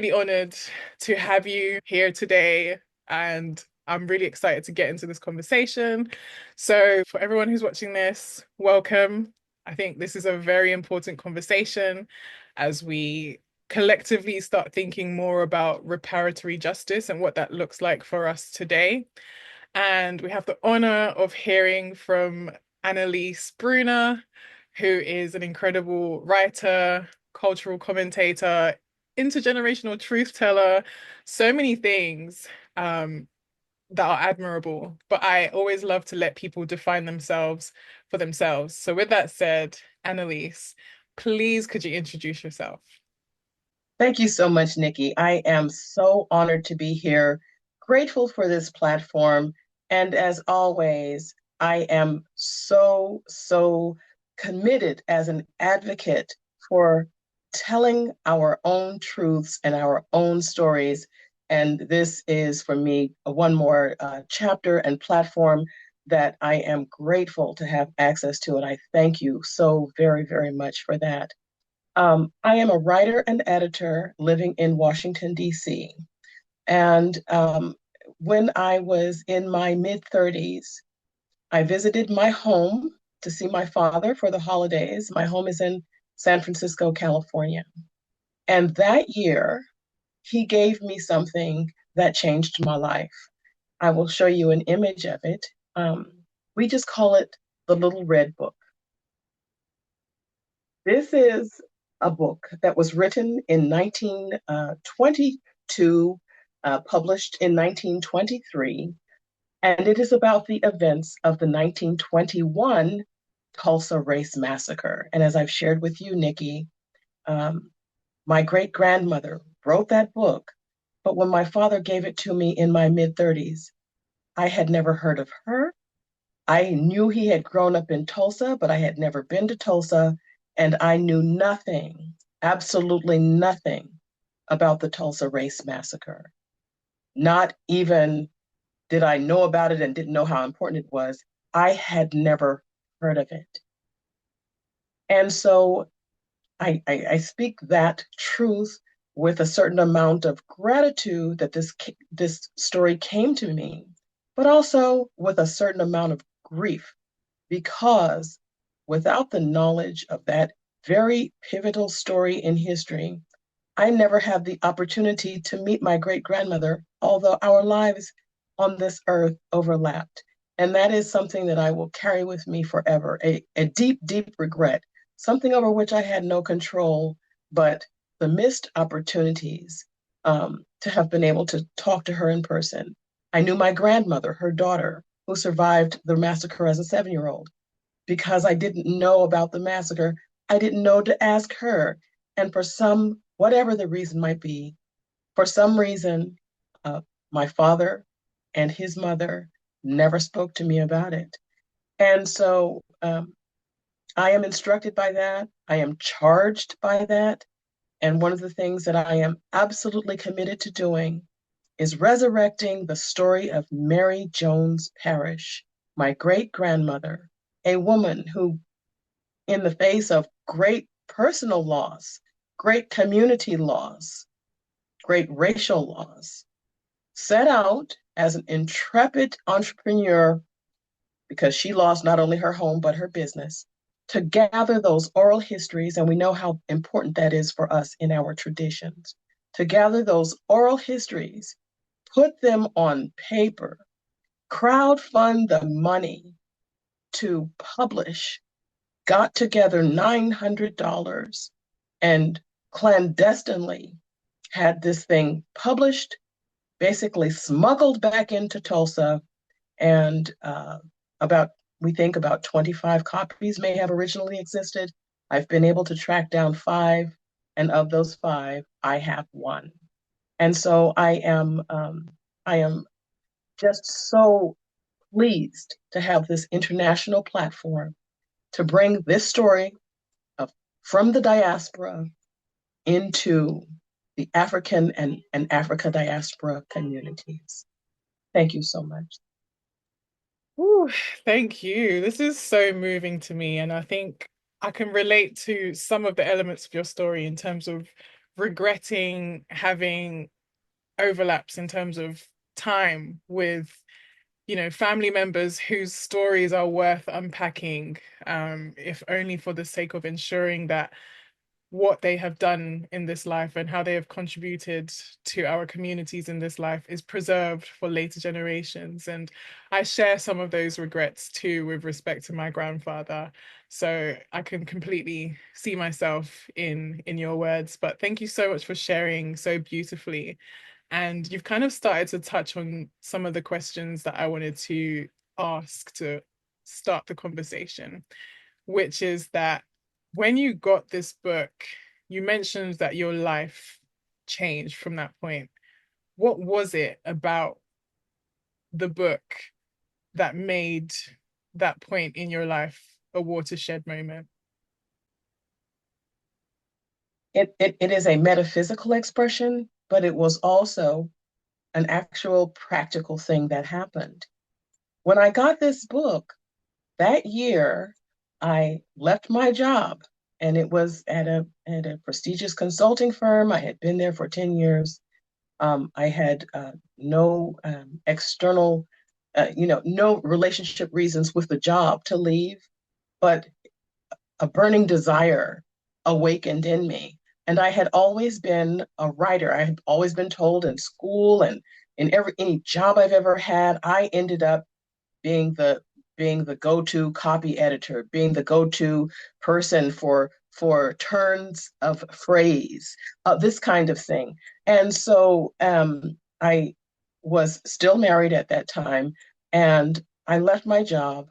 Really honored to have you here today, and I'm really excited to get into this conversation. So, for everyone who's watching this, welcome. I think this is a very important conversation as we collectively start thinking more about reparatory justice and what that looks like for us today. And we have the honor of hearing from Anneliese Bruner, who is an incredible writer, cultural commentator, intergenerational truth teller, so many things that are admirable. But I always love to let people define themselves for themselves. So, with that said, Anneliese, please could you introduce yourself? Thank you so much, Nikki. I am so honored to be here, grateful for this platform. And as always, I am so committed as an advocate for telling our own truths and our own stories. And this is, for me, one more chapter and platform that I am grateful to have access to. And I thank you so very much for that. I am a writer and editor living in Washington, D.C. And when I was in my mid 30s, I visited my home to see my father for the holidays. My home is in San Francisco, California. And that year, he gave me something that changed my life. I will show you an image of it. We just call it the Little Red Book. This is a book that was written in 1922, published in 1923, and it is about the events of the 1921 Tulsa Race Massacre. And as I've shared with you, Nikki, um, my great grandmother wrote that book, but when my father gave it to me in my mid 30s, I had never heard of her. I knew he had grown up in Tulsa, but I had never been to Tulsa, and I knew nothing, absolutely nothing about the Tulsa Race Massacre. Not even did I know about it and didn't know how important it was. I had never heard of it. And so I speak that truth with a certain amount of gratitude that this story came to me, but also with a certain amount of grief because without the knowledge of that very pivotal story in history, I never had the opportunity to meet my great grandmother, although our lives on this earth overlapped. And that is something that I will carry with me forever, a deep regret, something over which I had no control, but the missed opportunities to have been able to talk to her in person. I knew my grandmother, her daughter, who survived the massacre as a 7-year-old. Because I didn't know about the massacre, I didn't know to ask her. And for some, whatever the reason might be, for some reason, uh, my father and his mother never spoke to me about it. And so I am instructed by that. I am charged by that. And one of the things that I am absolutely committed to doing is resurrecting the story of Mary Jones Parrish, my great grandmother, a woman who, in the face of great personal loss, great community loss, great racial loss, set out as an intrepid entrepreneur because she lost not only her home, but her business to gather those oral histories. And we know how important that is for us in our traditions to gather those oral histories, put them on paper, crowdfund the money to publish, got together $900 and clandestinely had this thing published, basically smuggled back into Tulsa, and about we think about 25 copies may have originally existed. I've been able to track down 5, and of those 5, I have 1. And so I am just so pleased to have this international platform to bring this story of from the diaspora into the African and Africa diaspora communities. Thank you so much. Ooh, thank you. This is so moving to me, and I think I can relate to some of the elements of your story in terms of regretting having overlaps in terms of time with, family members whose stories are worth unpacking, if only for the sake of ensuring that what they have done in this life and how they have contributed to our communities in this life is preserved for later generations. And I share some of those regrets too with respect to my grandfather. So I can completely see myself in your words. But thank you so much for sharing so beautifully. And you've kind of started to touch on some of the questions that I wanted to ask to start the conversation, which is that when you got this book, you mentioned that your life changed from that point. What was it about the book that made that point in your life a watershed moment? It is a metaphysical expression, but it was also an actual practical thing that happened. When I got this book that year, I left my job, and it was at a prestigious consulting firm. I had been there for 10 years. I had no external, no relationship reasons with the job to leave, but a burning desire awakened in me. And I had always been a writer. I had always been told in school and in any job I've ever had, I ended up being the go-to copy editor, being the go-to person for turns of phrase, this kind of thing. And so I was still married at that time, and I left my job.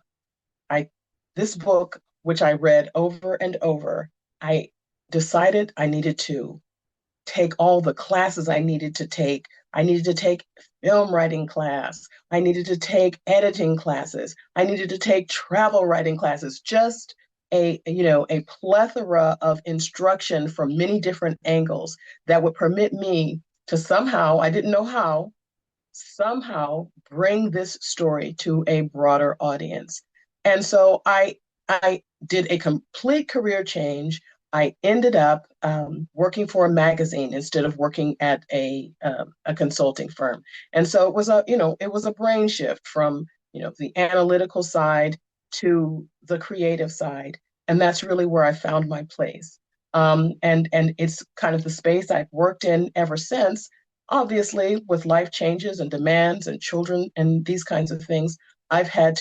I This book, which I read over and over, I decided I needed to take all the classes I needed to take. I needed to take film writing class. I needed to take editing classes. I needed to take travel writing classes. Just a plethora of instruction from many different angles that would permit me to somehow, I didn't know how, somehow bring this story to a broader audience. And so I did a complete career change. I ended up working for a magazine instead of working at a consulting firm. And so it was a brain shift from, the analytical side to the creative side. And that's really where I found my place. And it's kind of the space I've worked in ever since. Obviously, with life changes and demands and children and these kinds of things, I've had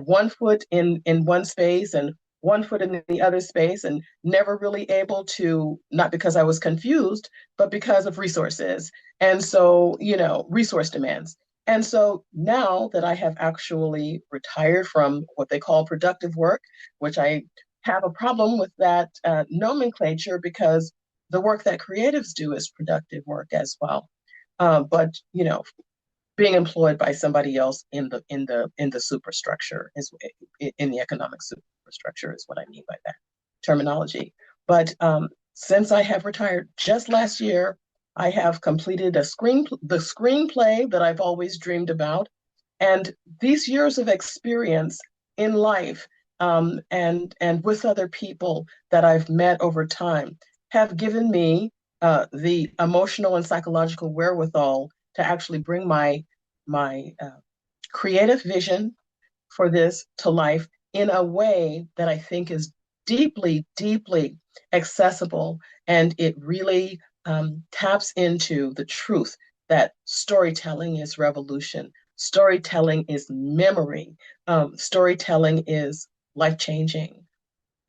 one foot in one space and one foot in the other space, and never really able to, not because I was confused, but because of resources. And so, resource demands. And so now that I have actually retired from what they call productive work, which I have a problem with that nomenclature, because the work that creatives do is productive work as well. But being employed by somebody else in the superstructure is, in the economic superstructure, is what I mean by that terminology. But since I have retired just last year, I have completed the screenplay that I've always dreamed about. And these years of experience in life, and with other people that I've met over time, have given me the emotional and psychological wherewithal to actually bring my creative vision for this to life in a way that I think is deeply, deeply accessible. And it really taps into the truth that storytelling is revolution. Storytelling is memory. Storytelling is life changing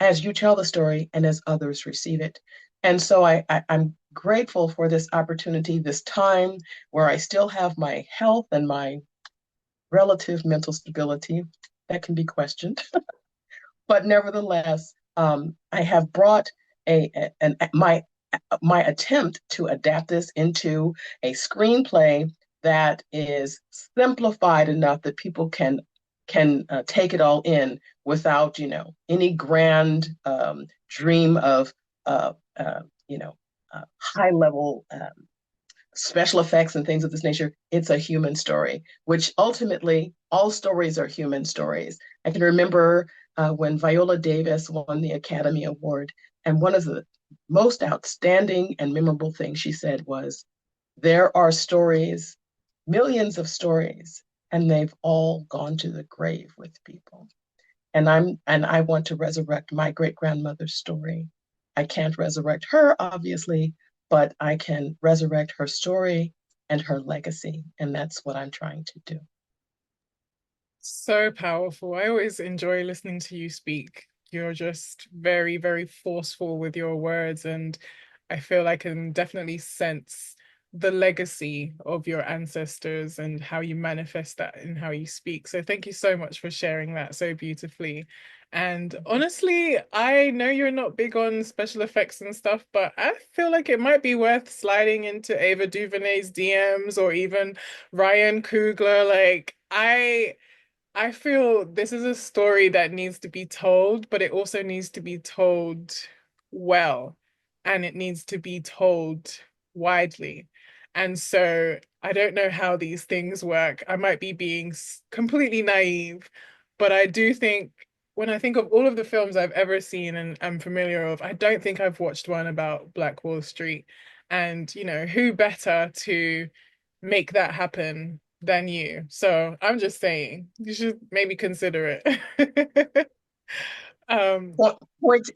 as you tell the story and as others receive it. And so I'm grateful for this opportunity, this time where I still have my health and my relative mental stability that can be questioned. But nevertheless, I have brought my attempt to adapt this into a screenplay that is simplified enough that people can take it all in without any grand dream of uh, uh, you know high level special effects and things of this nature. It's a human story, which ultimately all stories are human stories. I can remember when Viola Davis won the Academy Award, and one of most outstanding and memorable thing she said was, there are stories, millions of stories, and they've all gone to the grave with people. And I want to resurrect my great grandmother's story. I can't resurrect her, obviously, but I can resurrect her story and her legacy. And that's what I'm trying to do. So powerful. I always enjoy listening to you speak. You're just very, very forceful with your words, and I feel I can definitely sense the legacy of your ancestors and how you manifest that in how you speak. So thank you so much for sharing that so beautifully. And honestly, I know you're not big on special effects and stuff, but I feel like it might be worth sliding into Ava DuVernay's DMs or even Ryan Coogler. I feel this is a story that needs to be told, but it also needs to be told well, and it needs to be told widely. And so I don't know how these things work. I might be being completely naive, but I do think when I think of all of the films I've ever seen and am familiar of, I don't think I've watched one about Black Wall Street. And, who better to make that happen than you. So I'm just saying, you should maybe consider it. Um, Point,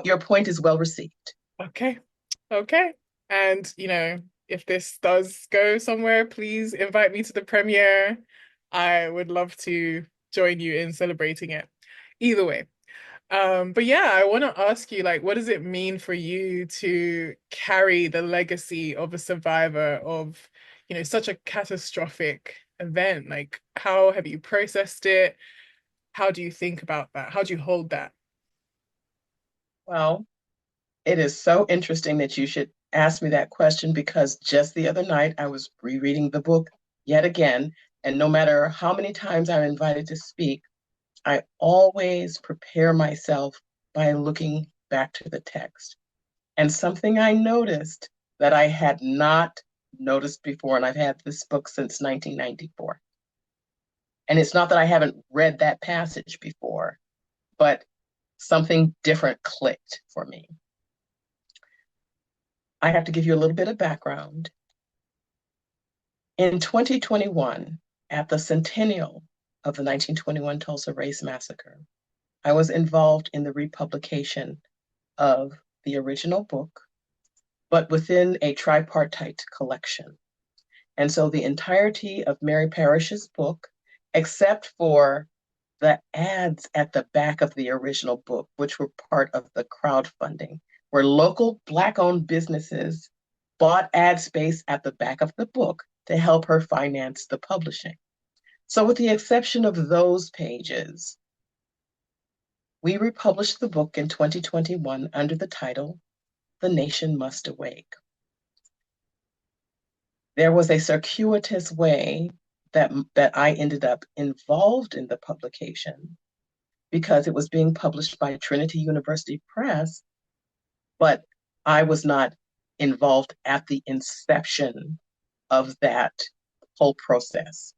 your point is well received. okay, okay. And if this does go somewhere, please invite me to the premiere. I would love to join you in celebrating it. Either way. But yeah, I want to ask you, like, what does it mean for you to carry the legacy of a survivor of, such a catastrophic event? Like, how have you processed it? How do you think about that? How do you hold that? Well, it is so interesting that you should ask me that question because just the other night I was rereading the book yet again. And no matter how many times I'm invited to speak, I always prepare myself by looking back to the text. And something I noticed that I had not noticed before, and I've had this book since 1994. And it's not that I haven't read that passage before, but something different clicked for me. I have to give you a little bit of background. In 2021, at the centennial of the 1921 Tulsa Race Massacre, I was involved in the republication of the original book, but within a tripartite collection. And so the entirety of Mary Parrish's book, except for the ads at the back of the original book, which were part of the crowdfunding, where local Black-owned businesses bought ad space at the back of the book to help her finance the publishing. So with the exception of those pages, we republished the book in 2021 under the title, The Nation Must Awake. There was a circuitous way that I ended up involved in the publication because it was being published by Trinity University Press, but I was not involved at the inception of that whole process.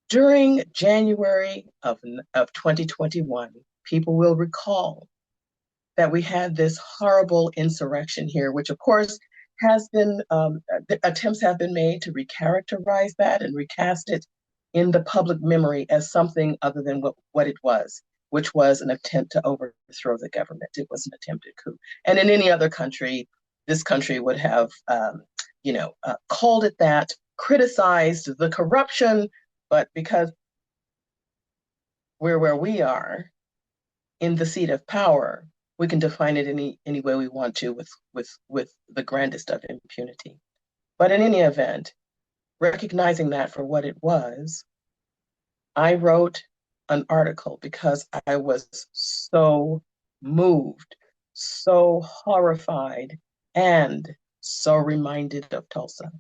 During January of 2021, people will recall that we had this horrible insurrection here, which of course has been, attempts have been made to recharacterize that and recast it in the public memory as something other than what it was, which was an attempt to overthrow the government. It was an attempted coup. And in any other country, this country would have, called it that, criticized the corruption, but because we're where we are in the seat of power, we can define it any way we want to with the grandest of impunity. But in any event, recognizing that for what it was, I wrote an article because I was so moved, so horrified, and so reminded of Tulsa,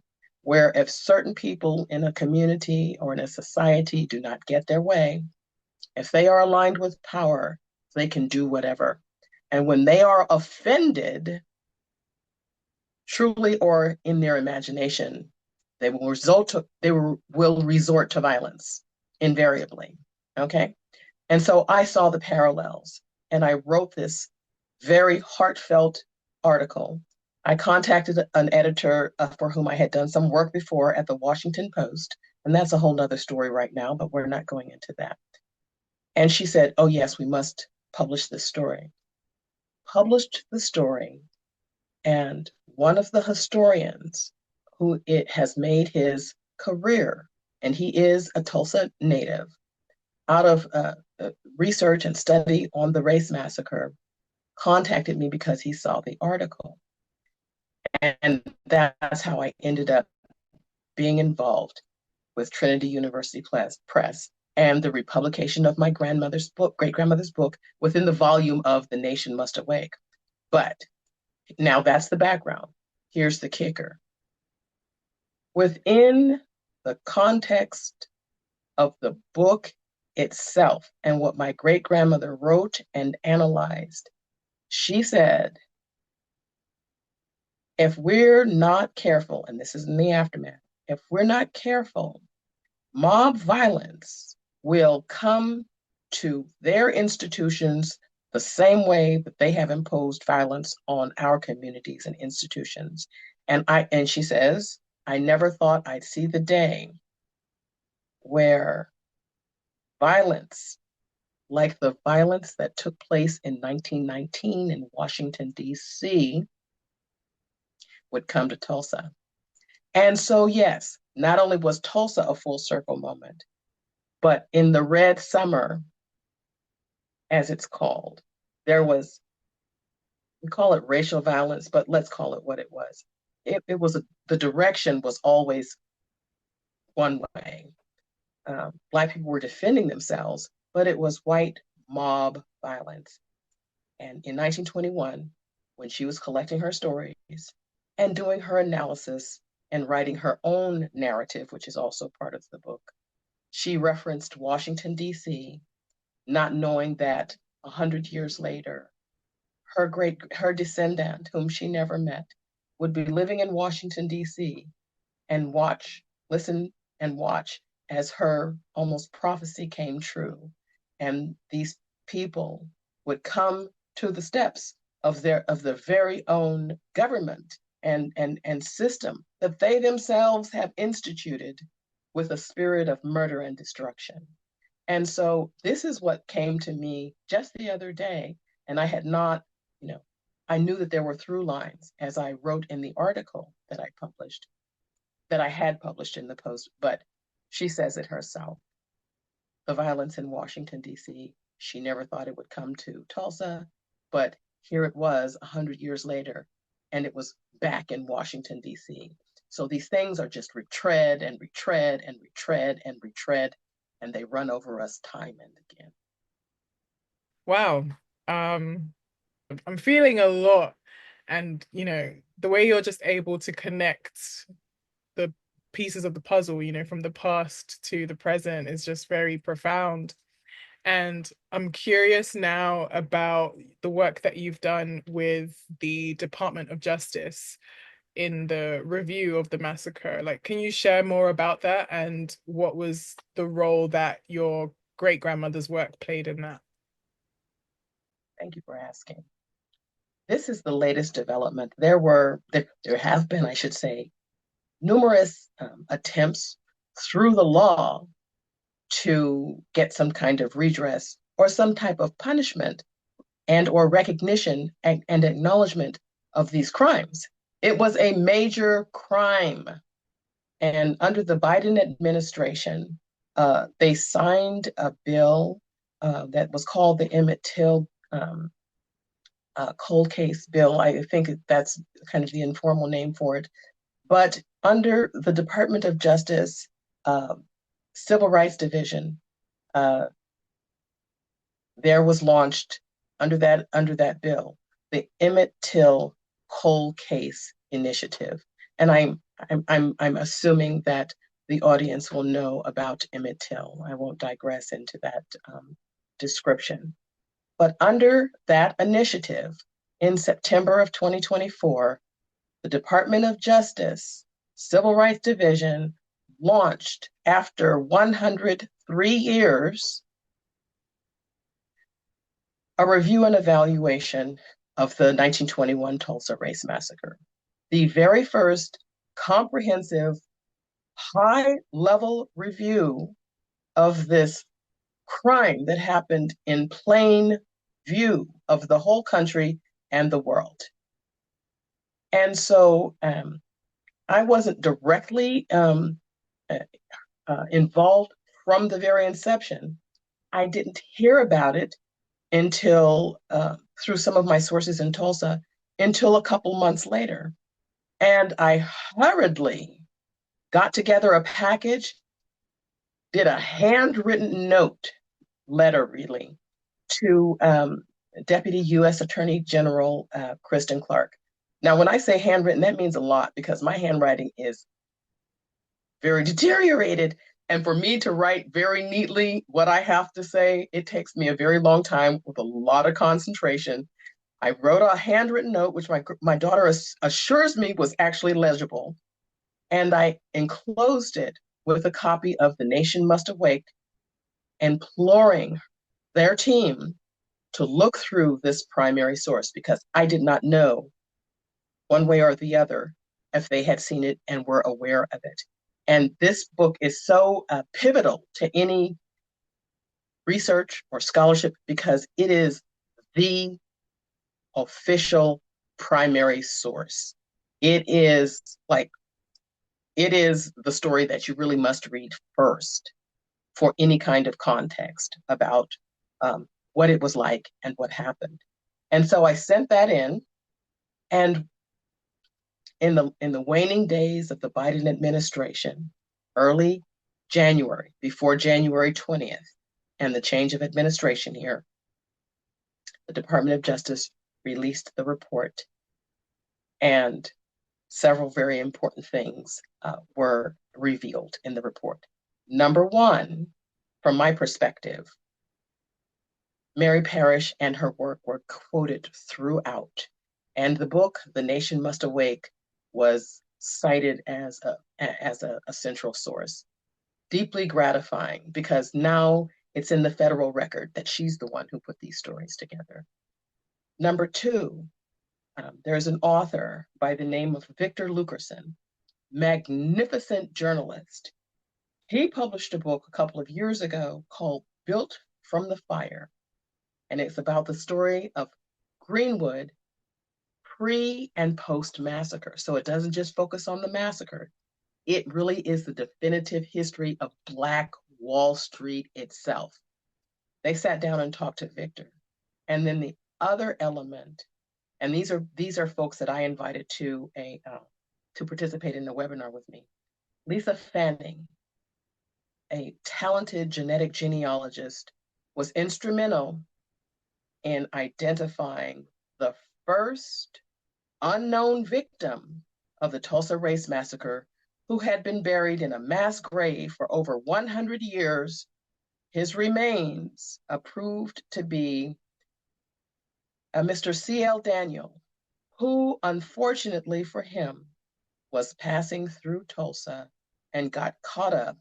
where if certain people in a community or in a society do not get their way, if they are aligned with power, they can do whatever. And when they are offended, truly or in their imagination, they will resort to violence invariably. Okay. And so I saw the parallels and I wrote this very heartfelt article. I contacted an editor for whom I had done some work before at the Washington Post, and that's a whole nother story right now, but we're not going into that. And she said, oh, yes, we must publish this story. Published the story, and one of the historians who it has made his career, and he is a Tulsa native, out of research and study on the race massacre, contacted me because he saw the article. And that's how I ended up being involved with Trinity University Press and the republication of my grandmother's book, great grandmother's book, within the volume of The Nation Must Awake. But now that's the background. Here's the kicker. Within the context of the book itself and what my great grandmother wrote and analyzed, she said, if we're not careful, and this is in the aftermath, if we're not careful, mob violence will come to their institutions the same way that they have imposed violence on our communities and institutions. And she says, I never thought I'd see the day where violence, like the violence that took place in 1919 in Washington, D.C., would come to Tulsa. And so, yes, not only was Tulsa a full circle moment, but in the Red Summer, as it's called, there was, we call it racial violence, but let's call it what it was. It was, the direction was always one way. Black people were defending themselves, but it was white mob violence. And in 1921, when she was collecting her stories and doing her analysis and writing her own narrative, which is also part of the book, she referenced Washington, D.C., not knowing that 100 years later, her descendant, whom she never met, would be living in Washington, D.C., and listen and watch as her almost prophecy came true. And these people would come to the steps of their very own government and system that they themselves have instituted with a spirit of murder and destruction. And so this is what came to me just the other day. And I had not, I knew that there were through lines as I wrote in the article that I published, that I had published in the Post, but she says it herself. The violence in Washington, D.C., she never thought it would come to Tulsa, but here it was 100 years later, and it was back in Washington, D.C. So these things are just retread and retread and retread and retread, and they run over us time and again. Wow. I'm feeling a lot. And, the way you're just able to connect the pieces of the puzzle, from the past to the present is just very profound. And I'm curious now about the work that you've done with the Department of Justice in the review of the massacre. Like, can you share more about that and what was the role that your great grandmother's work played in that? Thank you for asking. This is the latest development. There have been, I should say, numerous attempts through the law to get some kind of redress or some type of punishment and or recognition and acknowledgement of these crimes. It was a major crime. And under the Biden administration, they signed a bill that was called the Emmett Till cold case bill. I think that's kind of the informal name for it. But under the Department of Justice Civil Rights Division, there was launched under that bill the Emmett Till Cold Case Initiative, and I'm assuming that the audience will know about Emmett Till. I won't digress into that description. But under that initiative, in September of 2024, the Department of Justice Civil Rights Division launched, after 103 years, a review and evaluation of the 1921 Tulsa Race Massacre. The very first comprehensive, high-level review of this crime that happened in plain view of the whole country and the world. And so I wasn't directly involved from the very inception. I didn't hear about it until through some of my sources in Tulsa until a couple months later. And I hurriedly got together a package, did a handwritten note, letter really, to Deputy U.S. Attorney General Kristen Clark. Now, when I say handwritten, that means a lot because my handwriting is very deteriorated. And for me to write very neatly what I have to say, it takes me a very long time with a lot of concentration. I wrote a handwritten note, which my daughter assures me was actually legible. And I enclosed it with a copy of The Nation Must Awake, imploring their team to look through this primary source because I did not know one way or the other if they had seen it and were aware of it. And this book is so pivotal to any research or scholarship because it is the official primary source. It is the story that you really must read first for any kind of context about what it was like and what happened. And so I sent that in, and in the waning days of the Biden administration, early January, before January 20th, and the change of administration here, the Department of Justice released the report, and several very important things were revealed in the report. Number one, from my perspective, Mary Parrish and her work were quoted throughout. And the book, The Nation Must Awake, was cited as a central source. Deeply gratifying because now it's in the federal record that she's the one who put these stories together. Number two, there's an author by the name of Victor Lukerson, magnificent journalist. He published a book a couple of years ago called Built from the Fire, and it's about the story of Greenwood pre and post massacre. So it doesn't just focus on the massacre. It really is the definitive history of Black Wall Street itself. They sat down and talked to Victor. And then the other element, and these are folks that I invited to participate in the webinar with me. Lisa Fanning, a talented genetic genealogist, was instrumental in identifying the first unknown victim of the Tulsa Race Massacre who had been buried in a mass grave for over 100 years. His remains proved to be Mr. C.L. Daniel, who, unfortunately for him, was passing through Tulsa and got caught up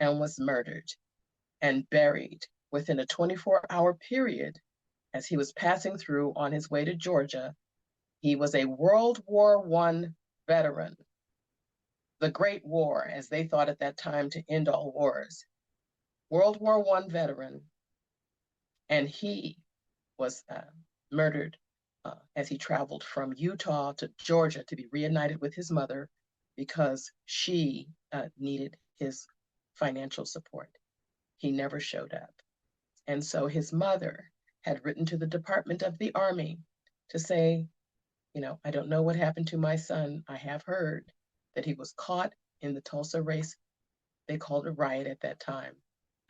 and was murdered and buried within a 24-hour period as he was passing through on his way to Georgia. He was a World War I veteran, the Great War, as they thought at that time to end all wars. World War I veteran, and he was murdered as he traveled from Utah to Georgia to be reunited with his mother because she needed his financial support. He never showed up. And so his mother had written to the Department of the Army to say, I don't know what happened to my son. I have heard that he was caught in the Tulsa race. They called it a riot at that time.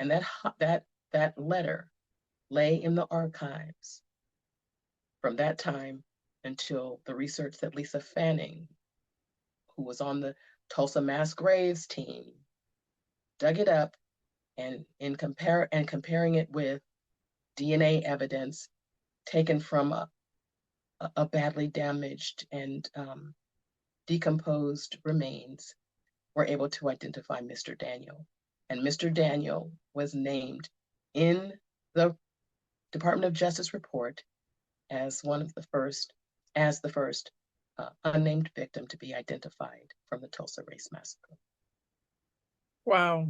And that letter lay in the archives from that time until the research that Lisa Fanning, who was on the Tulsa mass graves team, dug it up and comparing it with DNA evidence taken from a badly damaged and decomposed remains, were able to identify Mr. Daniel. And Mr. Daniel was named in the Department of Justice report as one of the first, as the first unnamed victim to be identified from the Tulsa Race Massacre. Wow.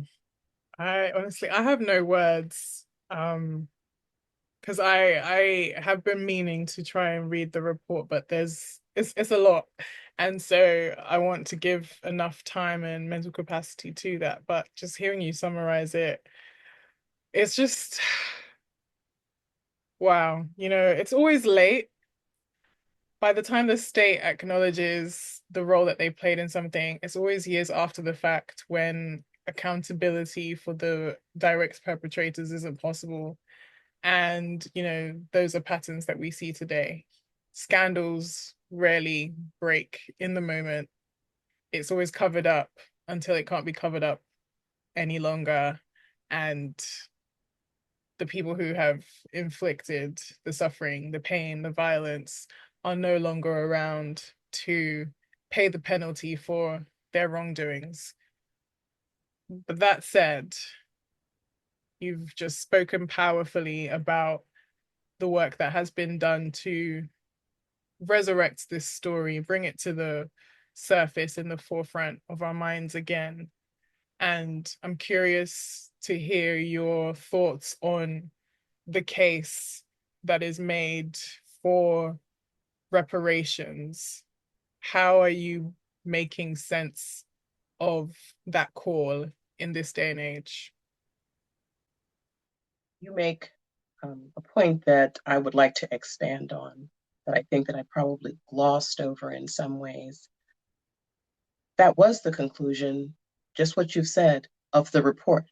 I honestly I have no words. Because I have been meaning to try and read the report, but it's a lot. And so I want to give enough time and mental capacity to that. But just hearing you summarize it, it's just wow. It's always late. By the time the state acknowledges the role that they played in something, it's always years after the fact when accountability for the direct perpetrators isn't possible. And, those are patterns that we see today. Scandals rarely break in the moment. It's always covered up until it can't be covered up any longer. And the people who have inflicted the suffering, the pain, the violence are no longer around to pay the penalty for their wrongdoings. But that said, you've just spoken powerfully about the work that has been done to resurrect this story, bring it to the surface in the forefront of our minds again. And I'm curious to hear your thoughts on the case that is made for reparations. How are you making sense of that call in this day and age? You make a point that I would like to expand on, that I think that I probably glossed over in some ways. That was the conclusion, just what you've said, of the report.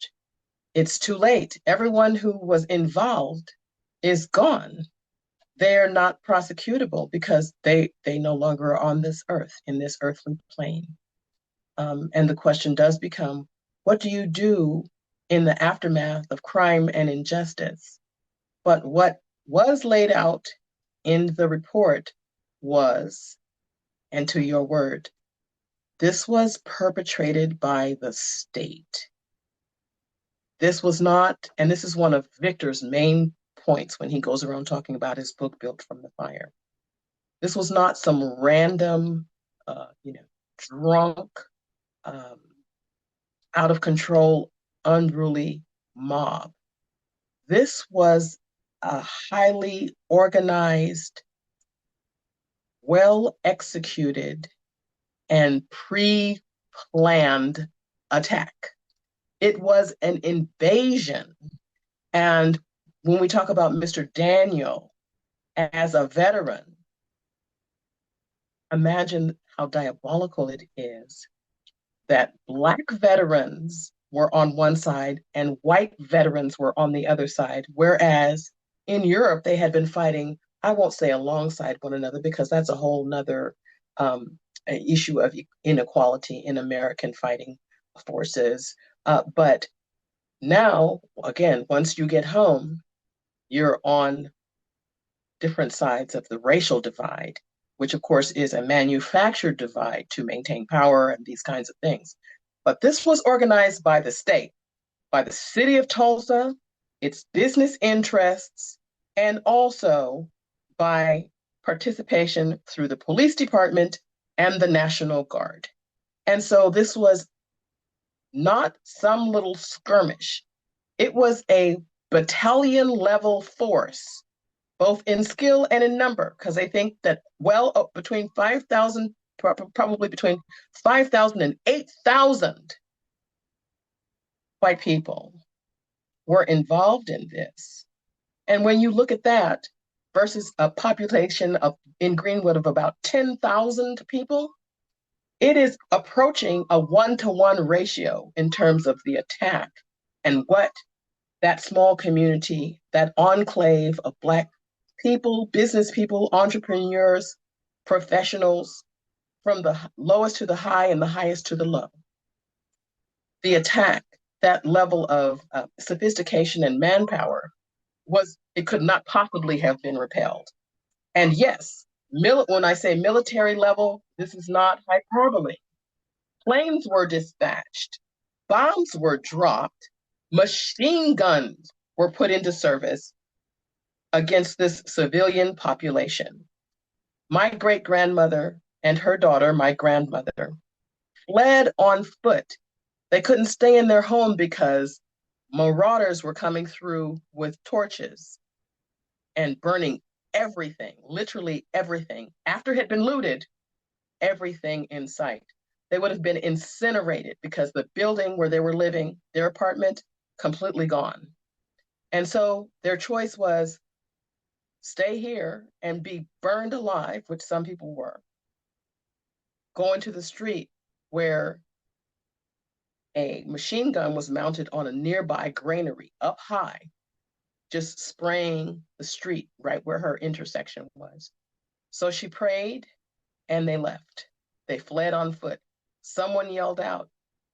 It's too late. Everyone who was involved is gone. They're not prosecutable because they no longer are on this earth, in this earthly plane. And the question does become, what do you do in the aftermath of crime and injustice? But what was laid out in the report was, and to your word, this was perpetrated by the state. This was not, and this is one of Victor's main points when he goes around talking about his book, Built from the Fire. This was not some random, drunk, um, out of control, unruly mob. This was a highly organized, well executed, and pre planned attack. It was an invasion. And when we talk about Mr. Daniel as a veteran, imagine how diabolical it is that Black veterans were on one side and white veterans were on the other side. Whereas in Europe, they had been fighting, I won't say alongside one another because that's a whole nother issue of inequality in American fighting forces. But now, again, once you get home, you're on different sides of the racial divide, which of course is a manufactured divide to maintain power and these kinds of things. But this was organized by the state, by the city of Tulsa, its business interests, and also by participation through the police department and the National Guard. And so this was not some little skirmish. It was a battalion level force, both in skill and in number, because I think that between 5,000, probably between 5,000 and 8,000 white people were involved in this. And when you look at that versus a population in Greenwood of about 10,000 people, it is approaching a 1-to-1 ratio in terms of the attack and what that small community, that enclave of Black people, business people, entrepreneurs, professionals, from the lowest to the high and the highest to the low. The attack, that level of sophistication and manpower, it could not possibly have been repelled. And yes, when I say military level, this is not hyperbole. Planes were dispatched, bombs were dropped, machine guns were put into service, against this civilian population. My great grandmother and her daughter, my grandmother, fled on foot. They couldn't stay in their home because marauders were coming through with torches and burning everything, literally everything. After it had been looted, everything in sight. They would have been incinerated because the building where they were living, their apartment, completely gone. And so their choice was stay here and be burned alive, which some people were, go into the street where a machine gun was mounted on a nearby granary up high, just spraying the street right where her intersection was. So she prayed and they left. They fled on foot. Someone yelled out,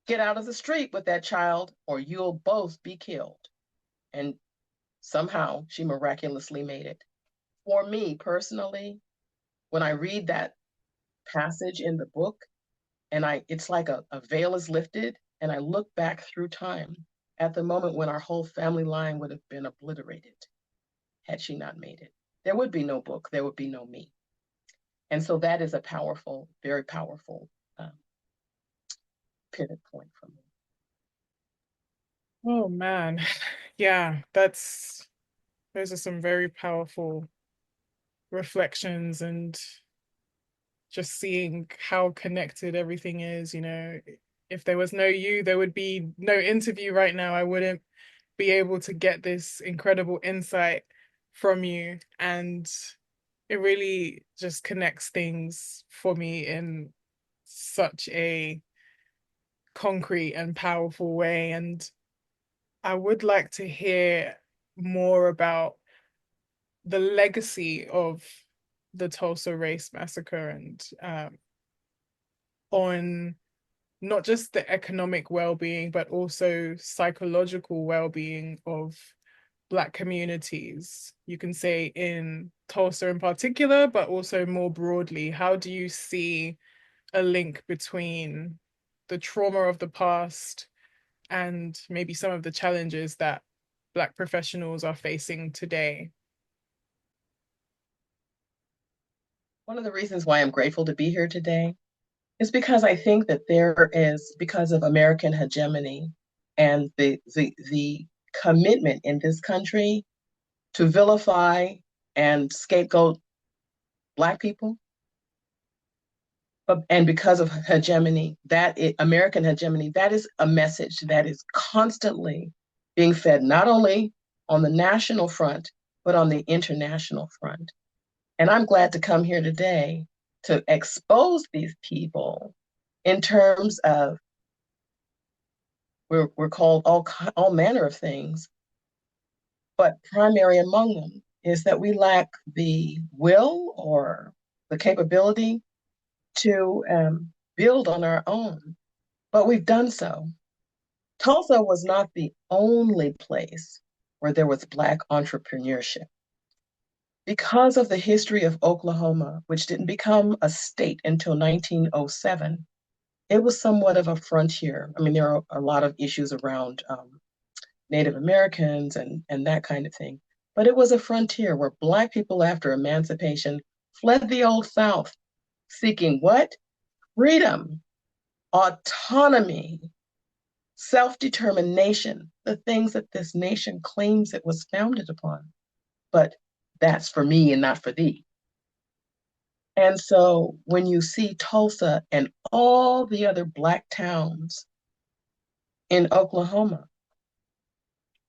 "Get out of the street with that child or you'll both be killed." And somehow she miraculously made it. For me personally, when I read that passage in the book, and it's like a veil is lifted, and I look back through time at the moment when our whole family line would have been obliterated had she not made it. There would be no book, there would be no me. And so that is a powerful, very powerful pivot point for me. Oh man. Yeah, those are some very powerful reflections and just seeing how connected everything is, if there was no you, there would be no interview right now. I wouldn't be able to get this incredible insight from you. And it really just connects things for me in such a concrete and powerful way. And I would like to hear more about the legacy of the Tulsa Race Massacre and on not just the economic well-being, but also psychological well-being of Black communities. You can say in Tulsa in particular, but also more broadly. How do you see a link between the trauma of the past and maybe some of the challenges that Black professionals are facing today? One of the reasons why I'm grateful to be here today is because I think that there is, because of American hegemony and the commitment in this country to vilify and scapegoat Black people, and because of hegemony, American hegemony, that is a message that is constantly being fed, not only on the national front, but on the international front. And I'm glad to come here today to expose these people in terms of we're called all manner of things, but primary among them is that we lack the will or the capability to build on our own, but we've done so. Tulsa was not the only place where there was Black entrepreneurship. Because of the history of Oklahoma, which didn't become a state until 1907, it was somewhat of a frontier. I mean, there are a lot of issues around Native Americans and that kind of thing, but it was a frontier where Black people after emancipation fled the Old South seeking what? Freedom, autonomy, self-determination, the things that this nation claims it was founded upon. But that's for me and not for thee. And so when you see Tulsa and all the other Black towns in Oklahoma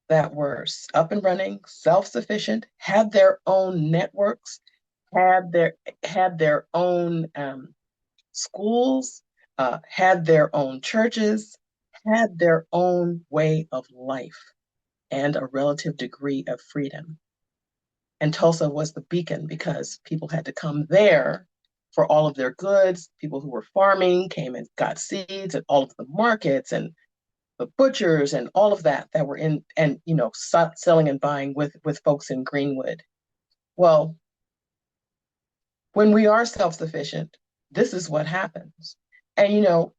that were up and running, self-sufficient, had their own networks, had their own schools, had their own churches, had their own way of life and a relative degree of freedom. And Tulsa was the beacon because people had to come there for all of their goods. People who were farming came and got seeds at all of the markets and the butchers and all of that were in and selling and buying with folks in Greenwood. Well, when we are self-sufficient, this is what happens. And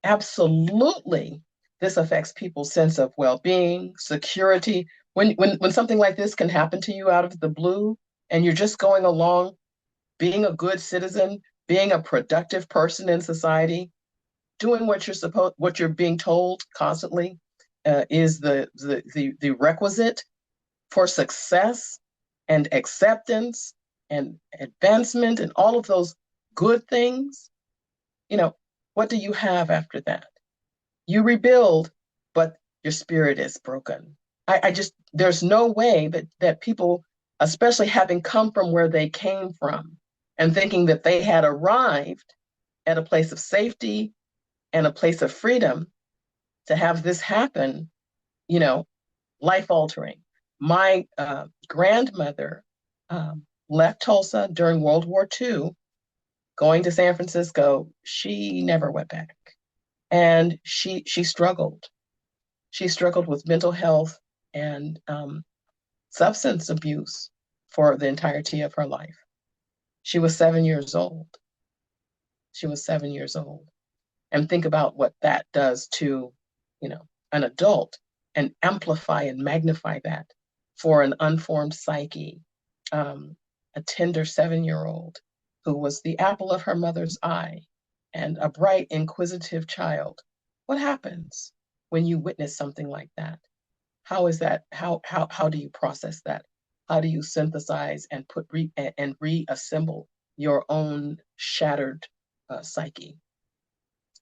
absolutely this affects people's sense of well-being, security, when something like this can happen to you out of the blue, and you're just going along, being a good citizen, being a productive person in society, doing what you're being told constantly is the requisite for success and acceptance and advancement and all of those good things. You know, what do you have after that? You rebuild, but your spirit is broken. I just, there's no way that people, especially having come from where they came from and thinking that they had arrived at a place of safety and a place of freedom, to have this happen, you know, life altering. My grandmother left Tulsa during World War II, going to San Francisco. She never went back, and she struggled. She struggled with mental health and substance abuse for the entirety of her life. She was 7 years old. She was 7 years old. And think about what that does to, an adult, and amplify and magnify that for an unformed psyche. A tender 7-year-old who was the apple of her mother's eye and a bright, inquisitive child. What happens when you witness something like that? How is that? How do you process that? How do you synthesize and and reassemble your own shattered psyche?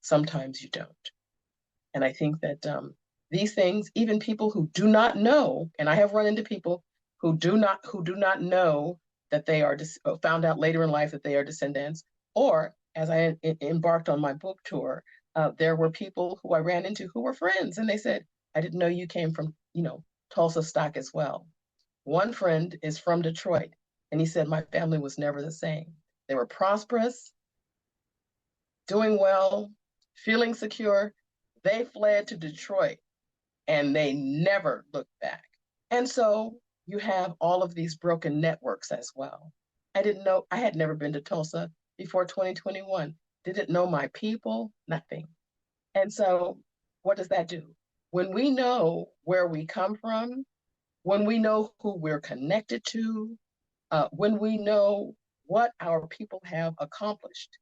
Sometimes you don't. And I think that these things, even people who do not know, and I have run into people who do not know that they are found out later in life that they are descendants, or as I embarked on my book tour, there were people who I ran into who were friends, and they said, "I didn't know you came from, Tulsa stock as well." One friend is from Detroit, and he said my family was never the same. They were prosperous, doing well, feeling secure. They fled to Detroit and they never looked back. And so you have all of these broken networks as well. I didn't know, I had never been to Tulsa before 2021, didn't know my people, nothing. And so what does that do? When we know where we come from, when we know who we're connected to, when we know what our people have accomplished,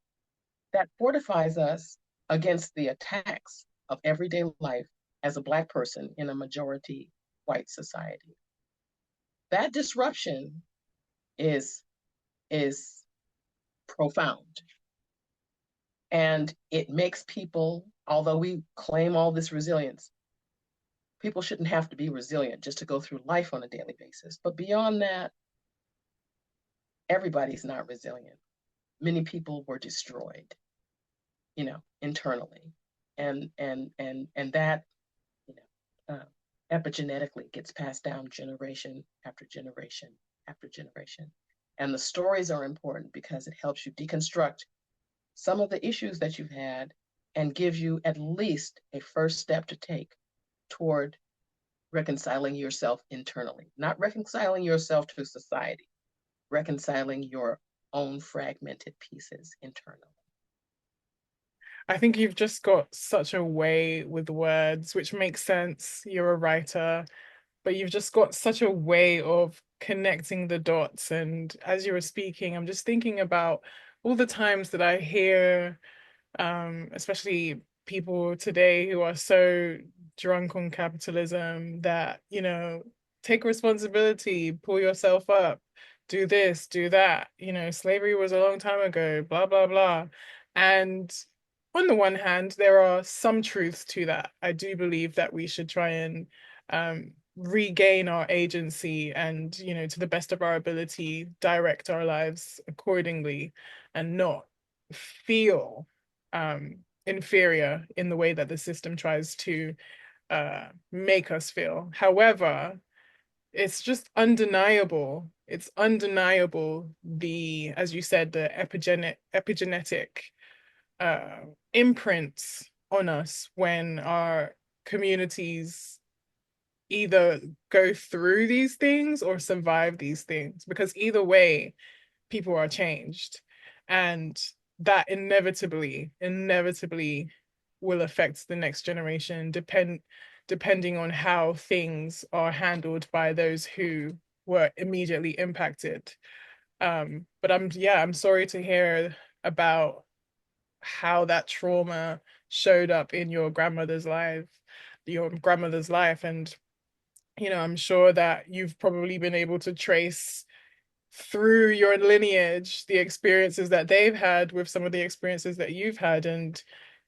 that fortifies us against the attacks of everyday life as a Black person in a majority white society. That disruption is is profound, and it makes people, although we claim all this resilience, people shouldn't have to be resilient just to go through life on a daily basis. But beyond that, everybody's not resilient. Many people were destroyed, internally, and that, you epigenetically gets passed down generation after generation after generation. And the stories are important because it helps you deconstruct some of the issues that you've had and gives you at least a first step to take toward reconciling yourself internally, not reconciling yourself to society, reconciling your own fragmented pieces internally. I think you've just got such a way with words, which makes sense. You're a writer, but you've just got such a way of connecting the dots. And as you were speaking, I'm just thinking about all the times that I hear, especially people today who are so drunk on capitalism that, take responsibility, pull yourself up, do this, do that. Slavery was a long time ago, blah, blah, blah. And on the one hand, there are some truths to that. I do believe that we should try and regain our agency and, to the best of our ability, direct our lives accordingly and not feel inferior in the way that the system tries to make us feel. However, it's just undeniable. It's undeniable as you said, the epigenetic uh, imprints on us when our communities either go through these things or survive these things, because either way, people are changed. And that inevitably will affect the next generation, depending on how things are handled by those who were immediately impacted. But I'm sorry to hear about how that trauma showed up in your grandmother's life. And, I'm sure that you've probably been able to trace through your lineage the experiences that they've had with some of the experiences that you've had, and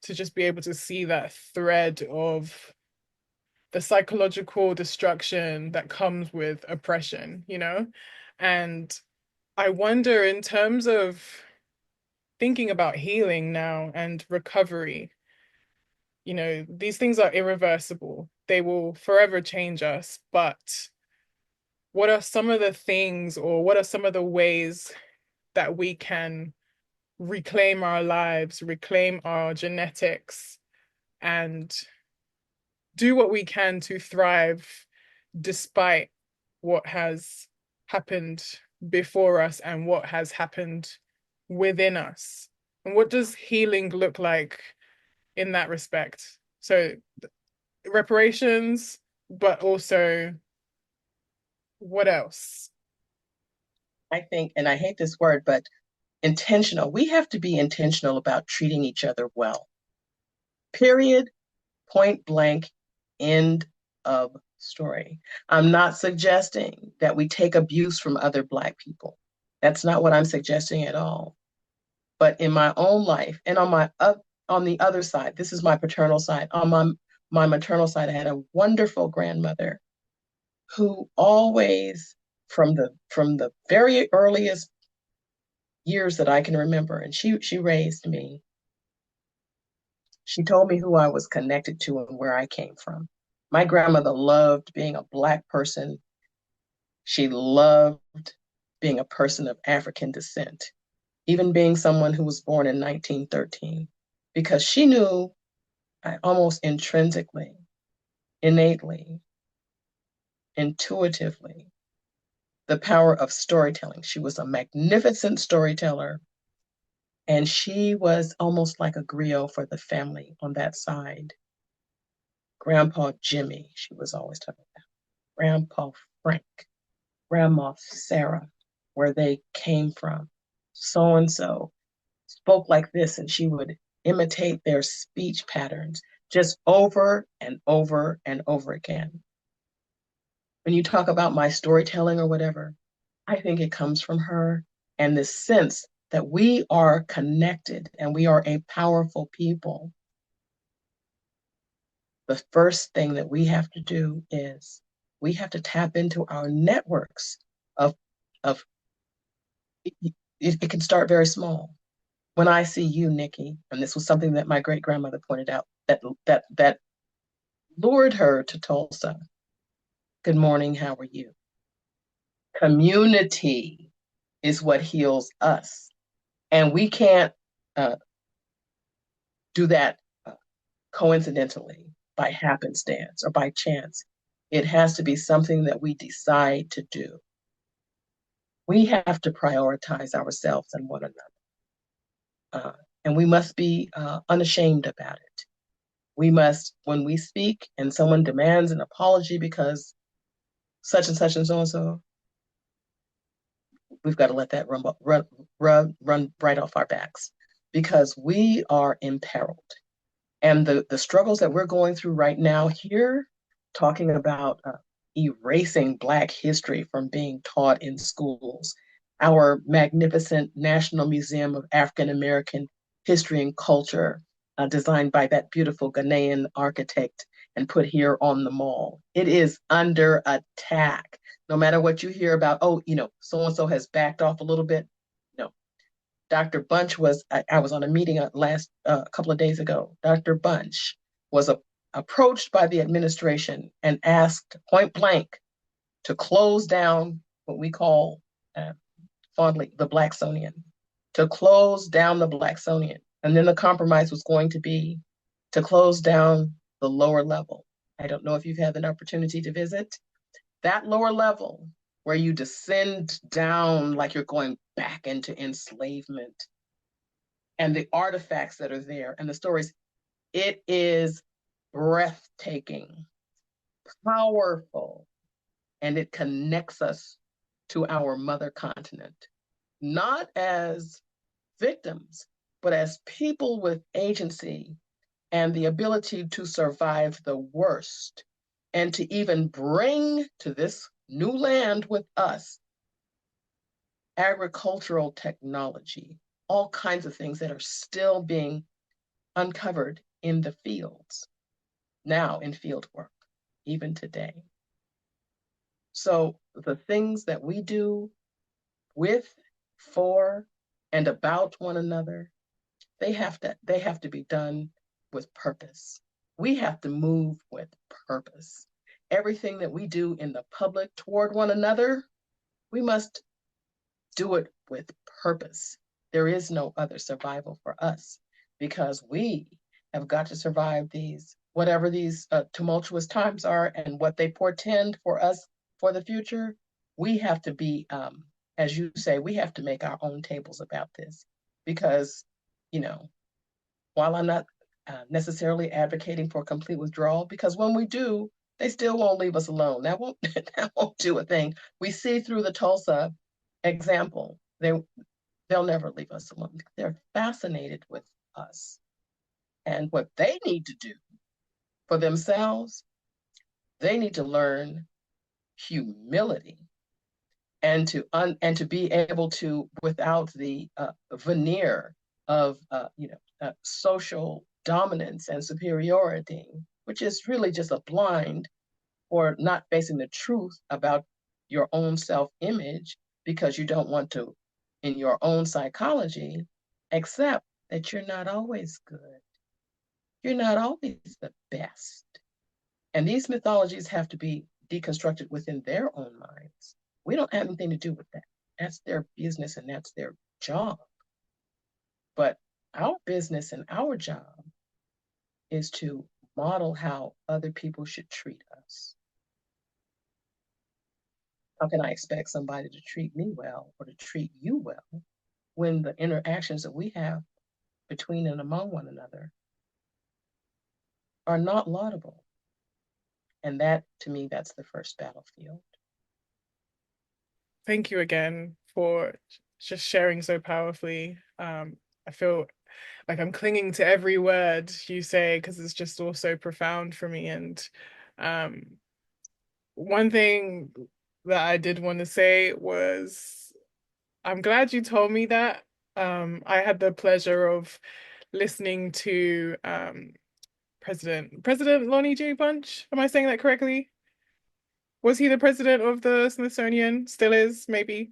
to just be able to see that thread of the psychological destruction that comes with oppression, And I wonder, in terms of thinking about healing now and recovery, these things are irreversible. They will forever change us. But what are some of the things, or what are some of the ways that we can reclaim our lives, reclaim our genetics, and do what we can to thrive despite what has happened before us and what has happened within us? And what does healing look like in that respect? So, reparations, but also what else? I think, and I hate this word, but intentional. We have to be intentional about treating each other well. Period. Point blank. End of story. I'm not suggesting that we take abuse from other Black people. That's not what I'm suggesting at all. But in my own life, and on the other side, this is my paternal side. On my maternal side, I had a wonderful grandmother who always, from the very earliest years that I can remember, and she raised me. She told me who I was connected to and where I came from. My grandmother loved being a Black person. She loved being a person of African descent, even being someone who was born in 1913, because she knew almost intrinsically, innately, intuitively, the power of storytelling. She was a magnificent storyteller, and she was almost like a griot for the family on that side. Grandpa Jimmy, she was always talking about. Grandpa Frank, Grandma Sarah, where they came from. So and so spoke like this, and she would imitate their speech patterns just over and over and over again. When you talk about my storytelling or whatever, I think it comes from her and this sense that we are connected and we are a powerful people. The first thing that we have to do is we have to tap into our networks of of it can start very small. When I see you, Nikki, and this was something that my great grandmother pointed out that lured her to Tulsa. Good morning, how are you? Community is what heals us. And we can't uh, do that coincidentally, by happenstance, or by chance. It has to be something that we decide to do. We have to prioritize ourselves and one another. And we must be unashamed about it. We must, when we speak and someone demands an apology because such and so and so, we've got to let that run right off our backs, because we are imperiled. And the struggles that we're going through right now here, talking about erasing Black history from being taught in schools, our magnificent National Museum of African American History and Culture, designed by that beautiful Ghanaian architect and put here on the mall. It is under attack. No matter what you hear about, oh, so and so has backed off a little bit. No, Dr. Bunch I was on a meeting last couple of days ago. Dr. Bunch was approached by the administration and asked point blank to close down what we call fondly the Blacksonian, to close down the Blacksonian. And then the compromise was going to be to close down the lower level. I don't know if you've had an opportunity to visit that lower level where you descend down like you're going back into enslavement, and the artifacts that are there and the stories. It is breathtaking. powerful, and it connects us to our mother continent, not as victims, but as people with agency and the ability to survive the worst and to even bring to this new land with us agricultural technology, all kinds of things that are still being uncovered in the fields, now in field work, even today. So the things that we do with, for, and about one another, they have to be done with purpose. We have to move with purpose. Everything that we do in the public toward one another, we must do it with purpose. There is no other survival for us because we have got to survive these, whatever these tumultuous times are and what they portend for us for the future. We have to be, as you say, we have to make our own tables about this because, you know, while I'm not necessarily advocating for complete withdrawal, because when we do, they still won't leave us alone. That won't that won't do a thing. We see through the Tulsa example, they'll never leave us alone. They're fascinated with us. And what they need to do for themselves, they need to learn humility and to be able to, without the veneer of social dominance and superiority, which is really just a blind or not facing the truth about your own self-image because you don't want to, in your own psychology, accept that you're not always good. You're not always the best. And these mythologies have to be deconstructed within their own minds. We don't have anything to do with that. That's their business and that's their job. But our business and our job is to model how other people should treat us. How can I expect somebody to treat me well or to treat you well when the interactions that we have between and among one another are not laudable? And that, to me, that's the first battlefield. Thank you again for just sharing so powerfully. I feel like I'm clinging to every word you say because it's just all so profound for me. And um, one thing that I did want to say was I'm glad you told me that. I had the pleasure of listening to President Lonnie J. Bunch. Am I saying that correctly? Was he the president of the Smithsonian? Still is, maybe.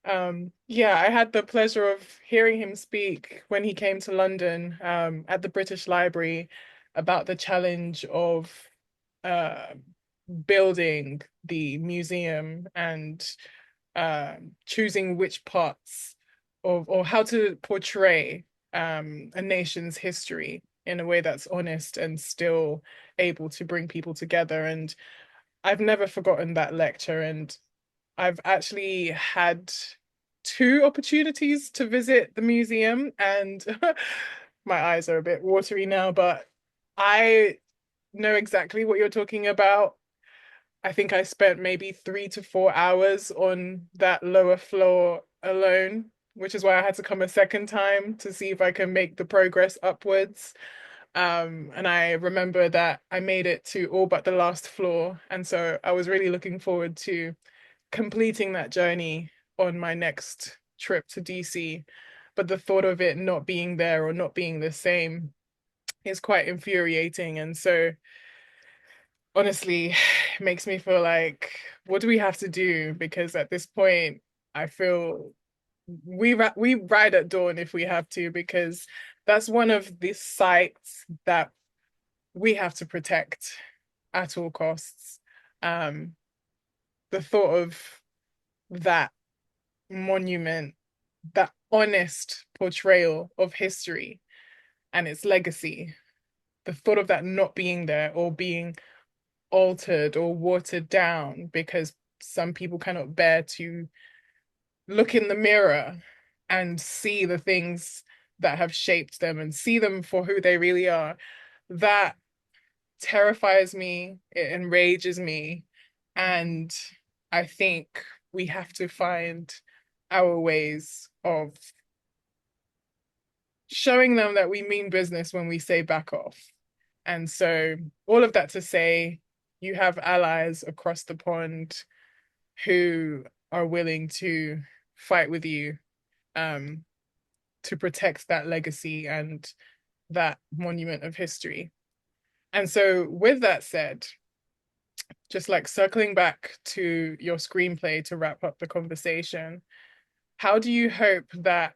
Yeah, I had the pleasure of hearing him speak when he came to London at the British Library about the challenge of uh, building the museum and choosing which parts of or how to portray a nation's history in a way that's honest and still able to bring people together. And I've never forgotten that lecture, and I've actually had two opportunities to visit the museum, and my eyes are a bit watery now, but I know exactly what you're talking about. I think I spent maybe 3 to 4 hours on that lower floor alone, which is why I had to come a second time to see if I can make the progress upwards. And I remember that I made it to all but the last floor. And so I was really looking forward to completing that journey on my next trip to DC. But the thought of it not being there or not being the same is quite infuriating. And so honestly, it makes me feel like, what do we have to do? Because at this point, I feel we ride at dawn if we have to, because that's one of the sites that we have to protect at all costs. Um, the thought of that monument, that honest portrayal of history and its legacy, the thought of that not being there or being altered or watered down because some people cannot bear to look in the mirror and see the things that have shaped them and see them for who they really are. That terrifies me, it enrages me, and I think we have to find our ways of showing them that we mean business when we say back off. And so, all of that to say, you have allies across the pond who are willing to fight with you um, to protect that legacy and that monument of history. And so, with that said, just like circling back to your screenplay to wrap up the conversation, how do you hope that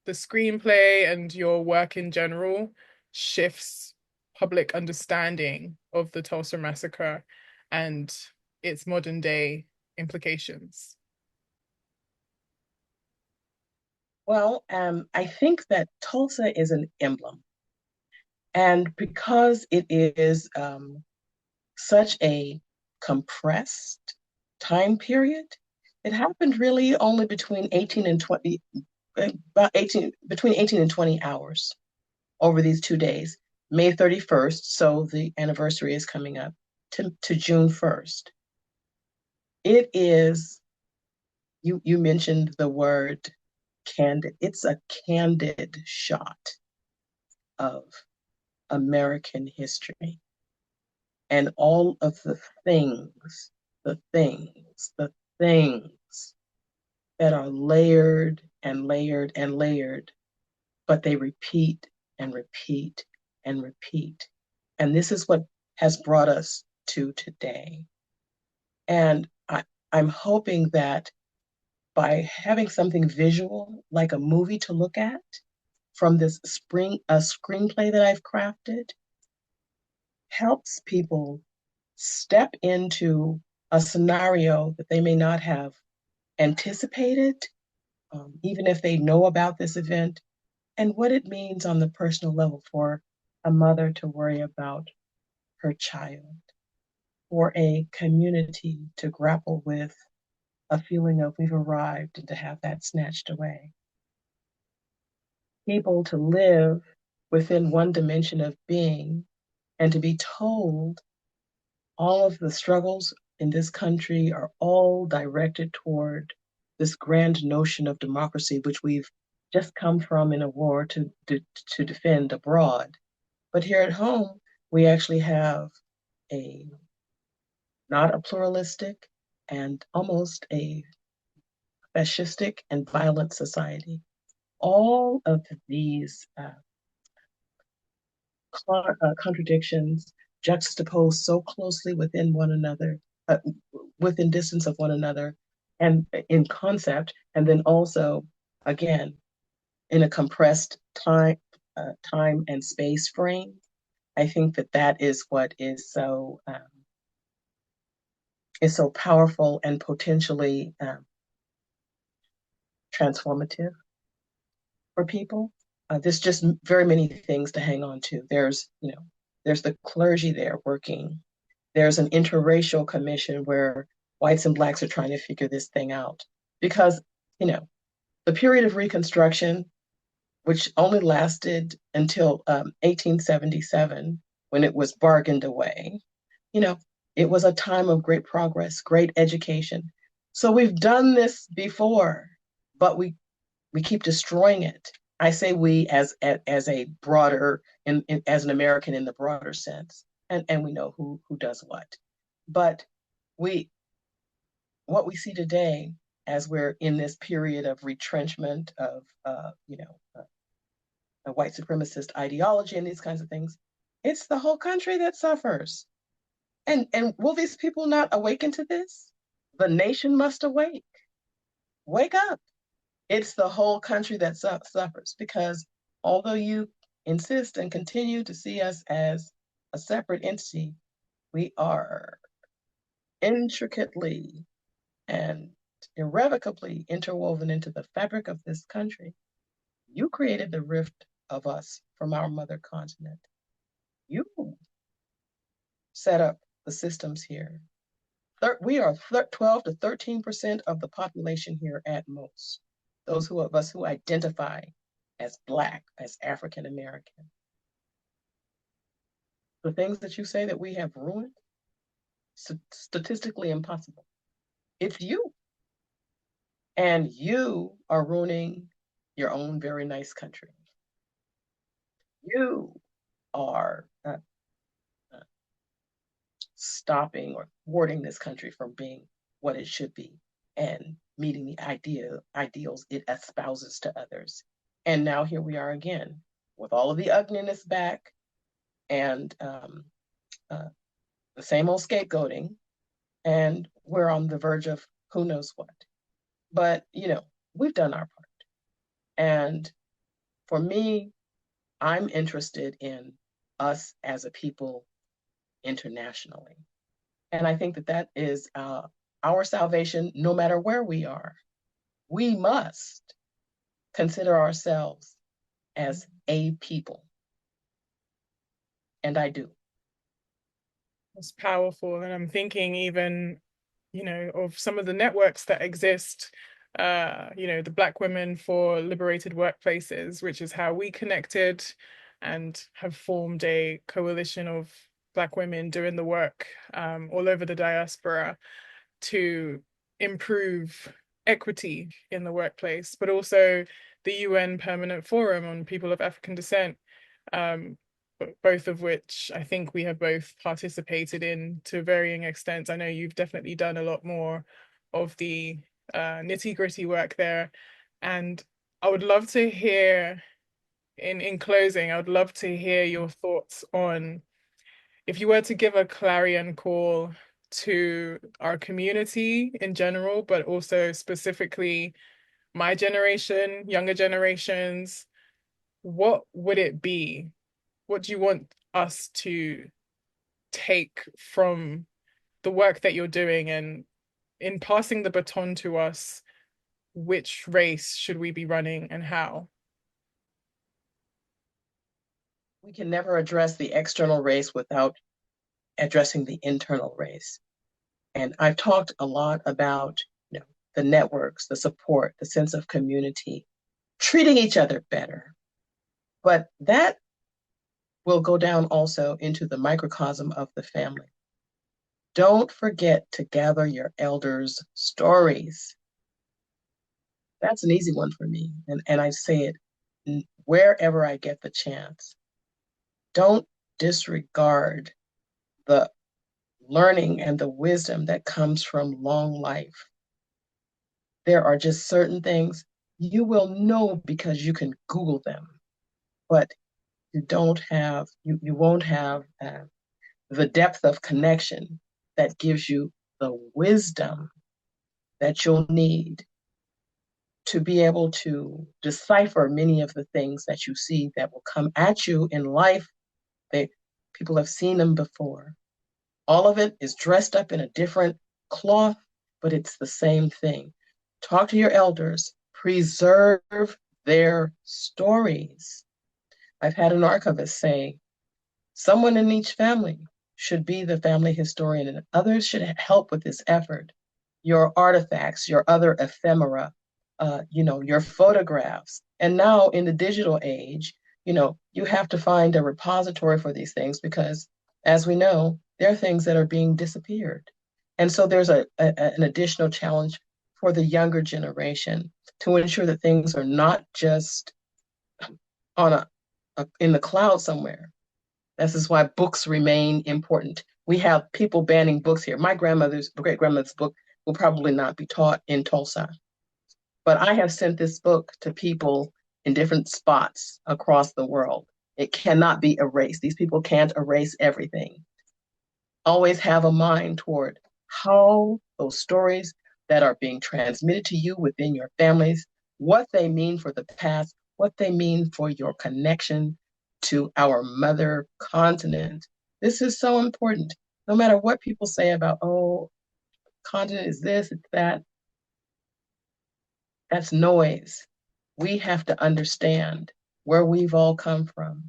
the screenplay and your work in general shifts public understanding of the Tulsa Massacre and its modern day implications? Well, I think that Tulsa is an emblem. And because it is such a compressed time period, it happened really only between 18 and 20, about 18, between 18 and 20 hours over these 2 days, May 31st. So the anniversary is coming up to June 1st. It is, you mentioned the word candid. It's a candid shot of American history and all of the things, the things that are layered and layered and layered, but they repeat and repeat and repeat. And this is what has brought us to today. And I'm hoping that by having something visual, like a movie to look at from this a screenplay that I've crafted, helps people step into a scenario that they may not have anticipated, even if they know about this event, and what it means on the personal level for a mother to worry about her child, for a community to grapple with a feeling of we've arrived and to have that snatched away. People to live within one dimension of being and to be told all of the struggles in this country are all directed toward this grand notion of democracy, which we've just come from in a war to defend abroad. But here at home, we actually have a not a pluralistic and almost a fascistic and violent society. All of these contradictions juxtaposed so closely within one another, within distance of one another, and in concept, and then also, again, in a compressed time and space frame. I think that that is what is so powerful and potentially transformative for people. There's just very many things to hang on to. There's the clergy there working. There's an interracial commission where whites and blacks are trying to figure this thing out. Because, you know, the period of Reconstruction, which only lasted until 1877, when it was bargained away, you know, it was a time of great progress, great education. So we've done this before, but we keep destroying it. I say we as a broader as an American in the broader sense, and we know who does what. But we what we see today as we're in this period of retrenchment of a white supremacist ideology and these kinds of things, it's the whole country that suffers. And will these people not awaken to this? The nation must awake. Wake up. It's the whole country that suffers because although you insist and continue to see us as a separate entity, we are intricately and irrevocably interwoven into the fabric of this country. You created the rift of us from our mother continent. You set up the systems here. We are 12 to 13% of the population here at most. Those of us who identify as Black, as African American. The things that you say that we have ruined, statistically impossible. It's you. And you are ruining your own very nice country. You are stopping or thwarting this country from being what it should be and meeting the ideals it espouses to others. And now here we are again with all of the ugliness back and uh, the same old scapegoating. And we're on the verge of who knows what. But, we've done our part. And for me, I'm interested in us as a people internationally. And I think that that is our salvation no matter where we are. We must consider ourselves as a people. And I do. It's powerful. And I'm thinking even, of some of the networks that exist, the Black Women for Liberated Workplaces, which is how we connected and have formed a coalition of Black women doing the work all over the diaspora to improve equity in the workplace, but also the UN Permanent Forum on People of African Descent, both of which I think we have both participated in to varying extents. I know you've definitely done a lot more of the nitty-gritty work there. And I would love to hear, in closing, I would love to hear your thoughts on if you were to give a clarion call to our community in general, but also specifically my generation, younger generations, what would it be? What do you want us to take from the work that you're doing? And in passing the baton to us, which race should we be running and how? We can never address the external race without addressing the internal race. And I've talked a lot about, the networks, the support, the sense of community, treating each other better. But that will go down also into the microcosm of the family. Don't forget to gather your elders' stories. That's an easy one for me. And I say it wherever I get the chance. Don't disregard the learning and the wisdom that comes from long life. There are just certain things you will know because you can Google them, but you won't have the depth of connection that gives you the wisdom that you'll need to be able to decipher many of the things that you see that will come at you in life. People have seen them before. All of it is dressed up in a different cloth, but it's the same thing. Talk to your elders, preserve their stories. I've had an archivist say, someone in each family should be the family historian, and others should help with this effort. Your artifacts, your other ephemera, your photographs. And now in the digital age, you have to find a repository for these things because, as we know, there are things that are being disappeared. And so there's an additional challenge for the younger generation to ensure that things are not just on in the cloud somewhere. This is why books remain important. We have people banning books here. My grandmother's great grandmother's book will probably not be taught in Tulsa, but I have sent this book to people in different spots across the world. It cannot be erased. These people can't erase everything. Always have a mind toward how those stories that are being transmitted to you within your families, what they mean for the past, what they mean for your connection to our mother continent. This is so important. No matter what people say about, oh, continent is this, it's that, that's noise. We have to understand where we've all come from.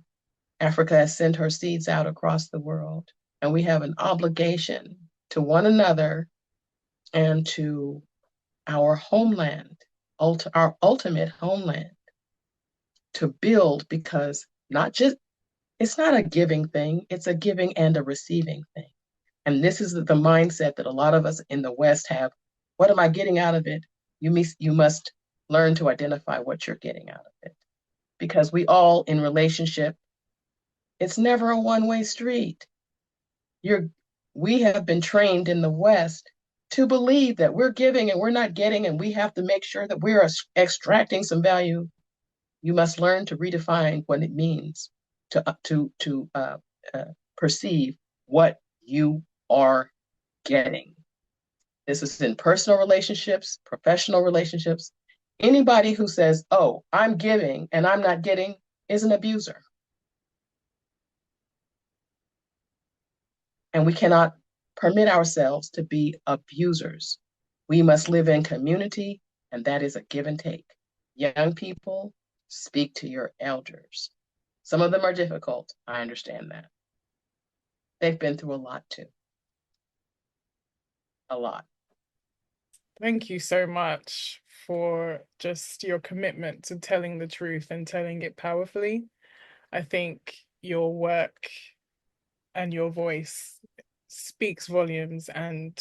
Africa has sent her seeds out across the world, and we have an obligation to one another and to our homeland, our ultimate homeland, to build because not just It's not a giving thing, it's a giving and a receiving thing. And this is the mindset that a lot of us in the West have. What am I getting out of it? You must learn to identify what you're getting out of it. Because we all in relationship, it's never a one-way street. You're we have been trained in the West to believe that we're giving and we're not getting, and we have to make sure that we're extracting some value. You must learn to redefine what it means to perceive what you are getting. This is in personal relationships, professional relationships. Anybody who says, "Oh, I'm giving and I'm not getting," is an abuser. And we cannot permit ourselves to be abusers. We must live in community, and that is a give and take. Young people, speak to your elders. Some of them are difficult. I understand that. They've been through a lot too. A lot. Thank you so much for just your commitment to telling the truth and telling it powerfully. I think your work and your voice speaks volumes, and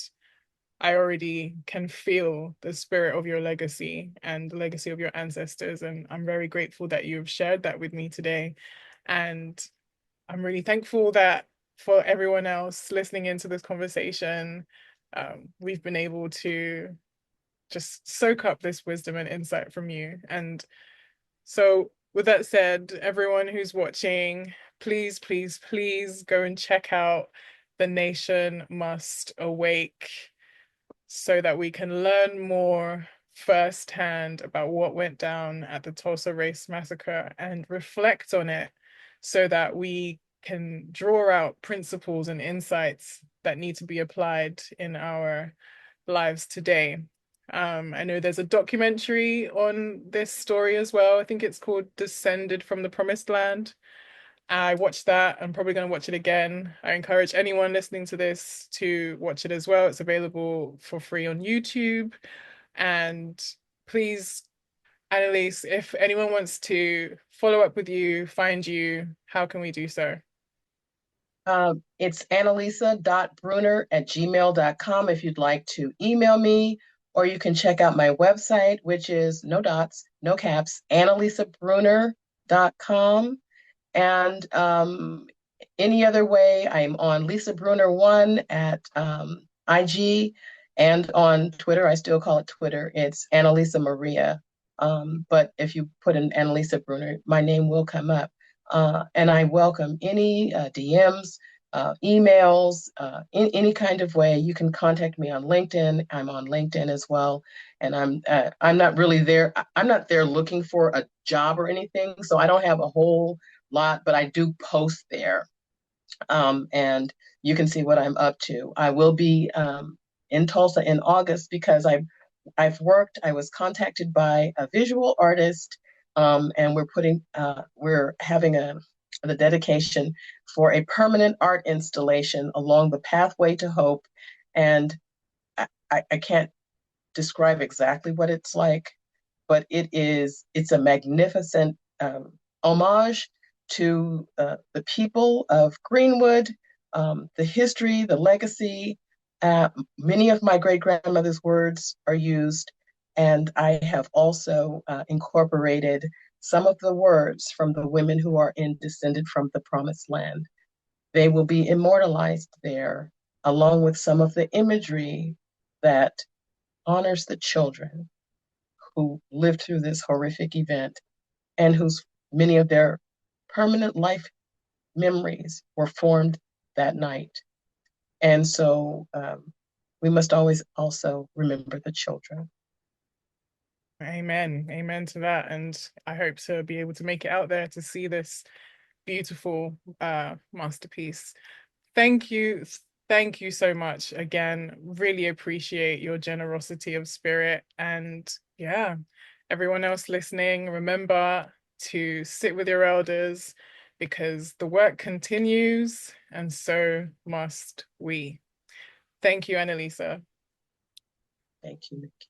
I already can feel the spirit of your legacy and the legacy of your ancestors. And I'm very grateful that you've shared that with me today. And I'm really thankful that for everyone else listening into this conversation, we've been able to just soak up this wisdom and insight from you. And so, with that said, everyone who's watching, please, please, please go and check out The Nation Must Awake so that we can learn more firsthand about what went down at the Tulsa Race Massacre and reflect on it so that we can draw out principles and insights that need to be applied in our lives today. I know there's a documentary on this story as well. I think it's called Descended from the Promised Land. I watched that. I'm probably going to watch it again. I encourage anyone listening to this to watch it as well. It's available for free on YouTube. And please, Anneliese, if anyone wants to follow up with you, find you, how can we do so? It's annalisa.bruner@gmail.com if you'd like to email me, or you can check out my website, which is no dots, no caps, annalisabruner.com. And any other way, I'm on Lisa Bruner1 at IG, and on Twitter. I still call it Twitter. It's Annalisa Maria. But if you put in Annalisa Bruner, my name will come up. And I welcome any DMs, emails, in any kind of way. You can contact me on LinkedIn. I'm on LinkedIn as well, and I'm not really there. I'm not there looking for a job or anything, so I don't have a whole lot, but I do post there, and you can see what I'm up to. I will be in Tulsa in August because I've worked. I was contacted by a visual artist, and we're having the dedication for a permanent art installation along the pathway to hope, and I can't describe exactly what it's like, but it's a magnificent homage to the people of Greenwood, the history, the legacy. Many of my great grandmother's words are used, and I have also incorporated some of the words from the women who are in Descended from the Promised Land. They will be immortalized there, along with some of the imagery that honors the children who lived through this horrific event and whose many of their permanent life memories were formed that night. And so we must always also remember the children. Amen. Amen to that. And I hope to be able to make it out there to see this beautiful masterpiece. Thank you. Thank you so much again. Really appreciate your generosity of spirit. And yeah, everyone else listening, remember to sit with your elders because the work continues and so must we. Thank you, Annalisa. Thank you, Nikki.